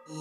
Hey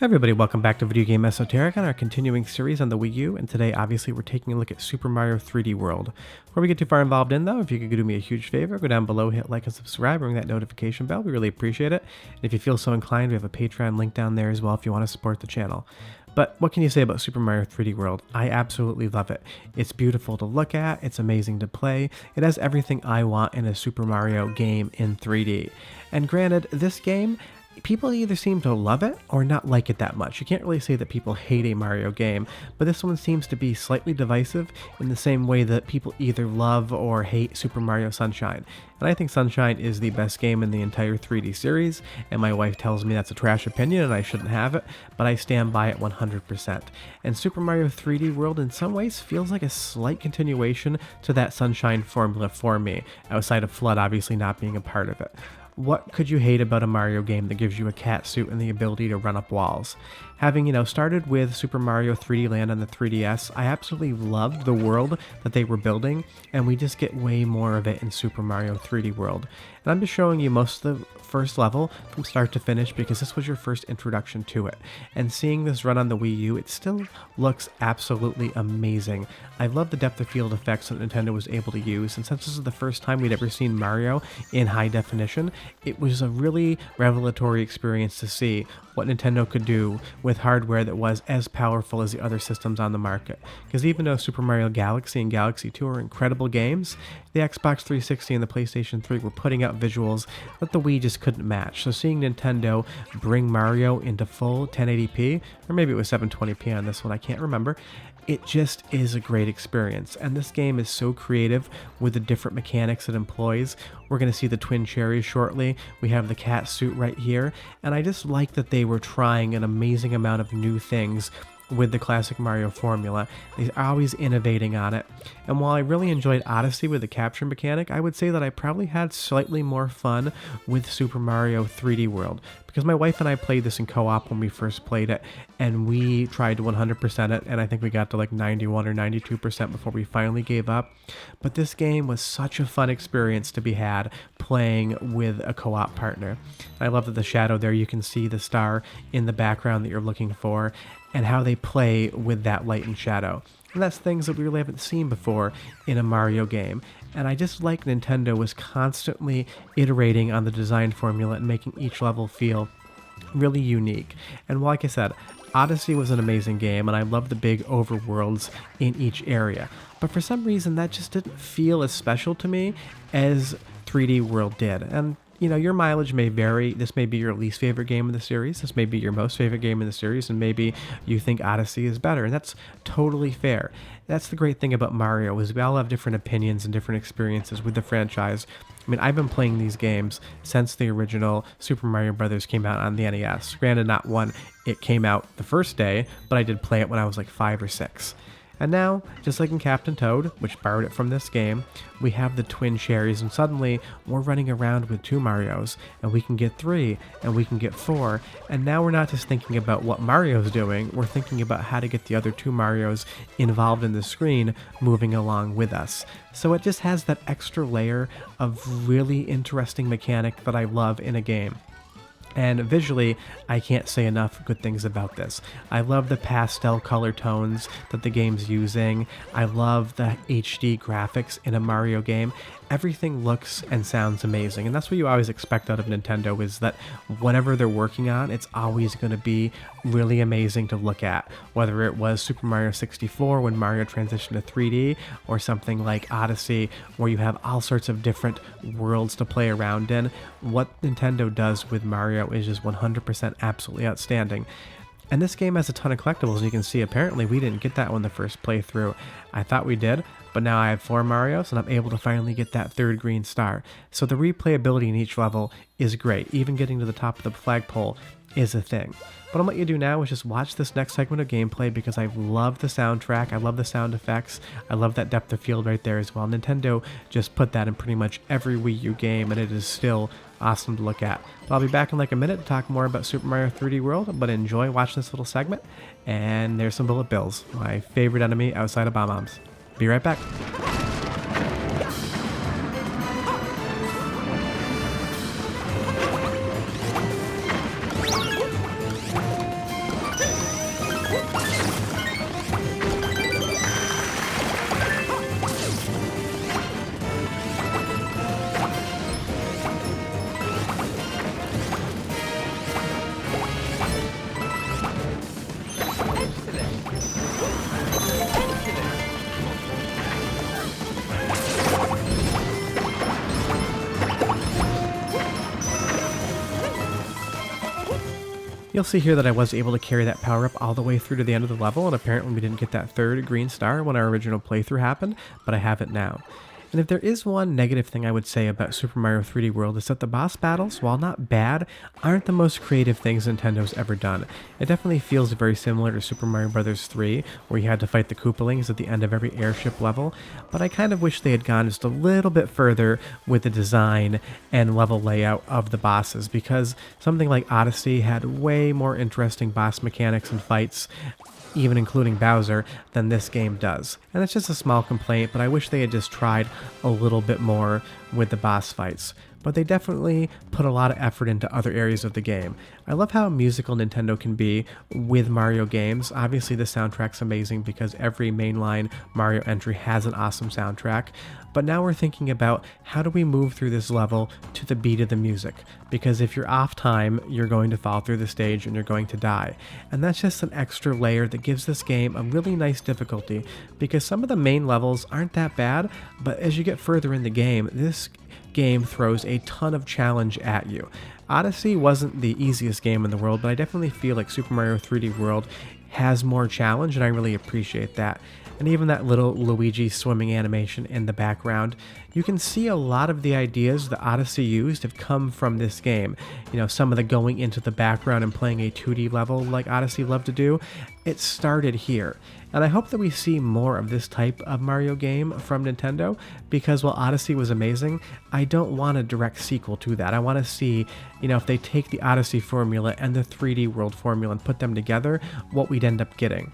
everybody, welcome back to Video Game Esoterica and our continuing series on the Wii U, and today obviously we're taking a look at Super Mario 3D World. Before we get too far involved in though, if you could do me a huge favor, go down below, hit like and subscribe, ring that notification bell, we really appreciate it. And if you feel so inclined, we have a Patreon link down there as well if you want to support the channel. But what can you say about Super Mario 3D World? I absolutely love it. It's beautiful to look at, it's amazing to play, it has everything I want in a Super Mario game in 3D. And granted, this game, people either seem to love it or not like it that much. You can't really say that people hate a Mario game, but this one seems to be slightly divisive in the same way that people either love or hate Super Mario Sunshine. And I think Sunshine is the best game in the entire 3D series, and my wife tells me that's a trash opinion and I shouldn't have it, but I stand by it 100%. And Super Mario 3D World in some ways feels like a slight continuation to that Sunshine formula for me, outside of Flood obviously not being a part of it. What could you hate about a Mario game that gives you a catsuit and the ability to run up walls? Having, started with Super Mario 3D Land on the 3DS, I absolutely loved the world that they were building, and we just get way more of it in Super Mario 3D World. And I'm just showing you most of the first level from start to finish because this was your first introduction to it. And seeing this run on the Wii U, it still looks absolutely amazing. I love the depth of field effects that Nintendo was able to use, and since this is the first time we'd ever seen Mario in high definition, it was a really revelatory experience to see what Nintendo could do with hardware that was as powerful as the other systems on the market. Because even though Super Mario Galaxy and Galaxy 2 are incredible games, the Xbox 360 and the PlayStation 3 were putting out visuals that the Wii just couldn't match. So seeing Nintendo bring Mario into full 1080p, or maybe it was 720p on this one, I can't remember, it just is a great experience. And this game is so creative with the different mechanics it employs. We're going to see the twin cherries shortly. We have the cat suit right here. And I just like that they were trying an amazing amount of new things with the classic Mario formula. They're always innovating on it. And while I really enjoyed Odyssey with the capture mechanic, I would say that I probably had slightly more fun with Super Mario 3D World, because my wife and I played this in co-op when we first played it, and we tried to 100% it, and I think we got to like 91 or 92% before we finally gave up. But this game was such a fun experience to be had playing with a co-op partner. I love that the shadow there, you can see the star in the background that you're looking for, and how they play with that light and shadow. And that's things that we really haven't seen before in a Mario game. And I just like Nintendo was constantly iterating on the design formula and making each level feel really unique. And like I said, Odyssey was an amazing game, and I love the big overworlds in each area. But for some reason, that just didn't feel as special to me as 3D World did. And your mileage may vary. This may be your least favorite game in the series. This may be your most favorite game in the series, and maybe you think Odyssey is better, and that's totally fair. That's the great thing about Mario, is we all have different opinions and different experiences with the franchise. I mean, I've been playing these games since the original Super Mario Brothers came out on the NES. Granted, not one, it came out the first day, but I did play it when I was like 5 or 6. And now, just like in Captain Toad, which borrowed it from this game, we have the twin cherries, and suddenly we're running around with 2 Marios, and we can get 3, and we can get 4, and now we're not just thinking about what Mario's doing, we're thinking about how to get the other 2 Marios involved in the screen, moving along with us. So it just has that extra layer of really interesting mechanic that I love in a game. And visually, I can't say enough good things about this. I love the pastel color tones that the game's using. I love the HD graphics in a Mario game. Everything looks and sounds amazing, and that's what you always expect out of Nintendo, is that whatever they're working on, it's always going to be really amazing to look at. Whether it was Super Mario 64 when Mario transitioned to 3D, or something like Odyssey where you have all sorts of different worlds to play around in, what Nintendo does with Mario is just 100% absolutely outstanding. And this game has a ton of collectibles, and you can see apparently we didn't get that one the first playthrough. I thought we did, but now I have 4 Marios, and I'm able to finally get that 3rd green star. So the replayability in each level is great. Even getting to the top of the flagpole is a thing. What I'm going to let you do now is just watch this next segment of gameplay, because I love the soundtrack, I love the sound effects, I love that depth of field right there as well. Nintendo just put that in pretty much every Wii U game, and it is still awesome to look at. But I'll be back in like a minute to talk more about Super Mario 3D World, but enjoy watching this little segment. And there's some bullet bills, my favorite enemy outside of bomb-bombs. Be right back. You'll see here that I was able to carry that power up all the way through to the end of the level, and apparently we didn't get that third green star when our original playthrough happened, but I have it now. And if there is one negative thing I would say about Super Mario 3D World, is that the boss battles, while not bad, aren't the most creative things Nintendo's ever done. It definitely feels very similar to Super Mario Bros. 3, where you had to fight the Koopalings at the end of every airship level, but I kind of wish they had gone just a little bit further with the design and level layout of the bosses, because something like Odyssey had way more interesting boss mechanics and fights, even including Bowser, than this game does. And it's just a small complaint, but I wish they had just tried a little bit more with the boss fights. But they definitely put a lot of effort into other areas of the game. I love how musical Nintendo can be with Mario games. Obviously the soundtrack's amazing because every mainline Mario entry has an awesome soundtrack. But now we're thinking about how do we move through this level to the beat of the music? Because if you're off time, you're going to fall through the stage and you're going to die. And that's just an extra layer that gives this game a really nice difficulty, because some of the main levels aren't that bad, but as you get further in the game, this game throws a ton of challenge at you. Odyssey wasn't the easiest game in the world, but I definitely feel like Super Mario 3D World has more challenge, and I really appreciate that. And even that little Luigi swimming animation in the background, you can see a lot of the ideas that Odyssey used have come from this game. You know, some of the going into the background and playing a 2D level like Odyssey loved to do, it started here. And I hope that we see more of this type of Mario game from Nintendo, because while Odyssey was amazing, I don't want a direct sequel to that. I want to see, you know, if they take the Odyssey formula and the 3D World formula and put them together, what we'd end up getting.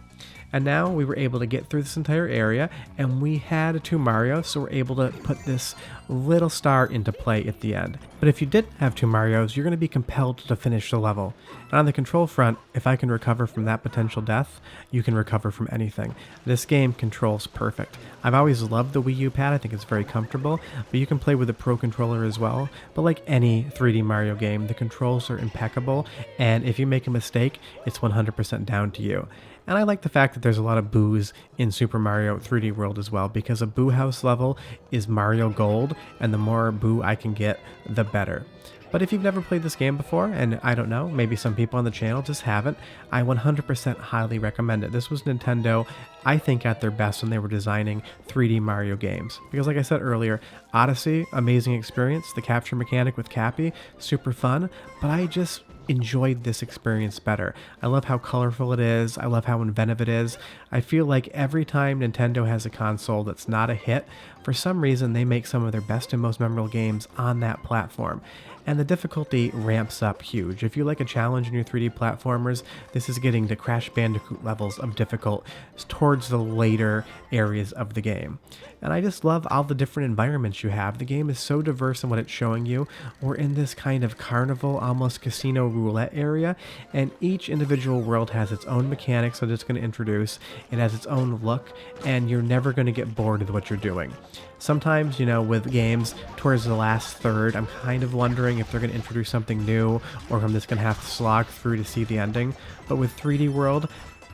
And now we were able to get through this entire area, and we had 2 Marios, so we're able to put this little star into play at the end. But if you didn't have 2 Marios, you're going to be compelled to finish the level. And on the control front, if I can recover from that potential death, you can recover from anything. This game controls perfect. I've always loved the Wii U pad, I think it's very comfortable, but you can play with a Pro Controller as well. But like any 3D Mario game, the controls are impeccable, and if you make a mistake, it's 100% down to you. And I like the fact that there's a lot of boos in Super Mario 3D World as well, because a boo house level is Mario Gold, and the more boo I can get, the better. But if you've never played this game before, and I don't know, maybe some people on the channel just haven't, I 100% highly recommend it. This was Nintendo, I think, at their best when they were designing 3D Mario games. Because like I said earlier, Odyssey, amazing experience, the capture mechanic with Cappy, super fun, but I just enjoyed this experience better. I love how colorful it is, I love how inventive it is. I feel like every time Nintendo has a console that's not a hit, for some reason they make some of their best and most memorable games on that platform. And the difficulty ramps up huge. If you like a challenge in your 3D platformers, this is getting to Crash Bandicoot levels of difficult towards the later areas of the game. And I just love all the different environments you have. The game is so diverse in what it's showing you. We're in this kind of carnival, almost casino roulette area, and each individual world has its own mechanics that it's going to introduce. It has its own look, and you're never going to get bored with what you're doing. Sometimes, you know, with games towards the last third, I'm kind of wondering if they're going to introduce something new, or if I'm just going to have to slog through to see the ending. But with 3D World,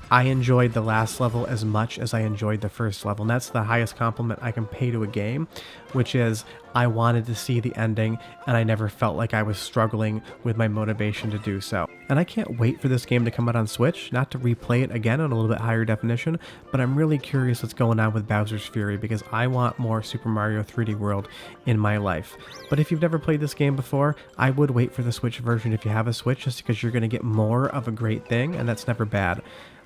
I enjoyed the last level as much as I enjoyed the first level, and that's the highest compliment I can pay to a game, which is I wanted to see the ending, and I never felt like I was struggling with my motivation to do so. And I can't wait for this game to come out on Switch, not to replay it again on a little bit higher definition, but I'm really curious what's going on with Bowser's Fury, because I want more Super Mario 3D World in my life. But if you've never played this game before, I would wait for the Switch version if you have a Switch, just because you're going to get more of a great thing, and that's never bad.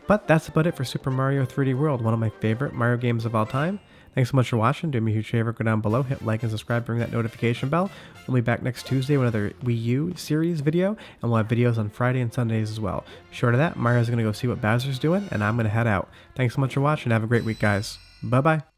But that's about it for Super Mario 3D World, one of my favorite Mario games of all time. Thanks so much for watching. Do me a huge favor, go down below, hit like and subscribe, ring that notification bell. We'll be back next Tuesday with another Wii U series video, and we'll have videos on Friday and Sundays as well. Short of that, Mario's going to go see what Bowser's doing, and I'm going to head out. Thanks so much for watching. Have a great week, guys. Bye-bye.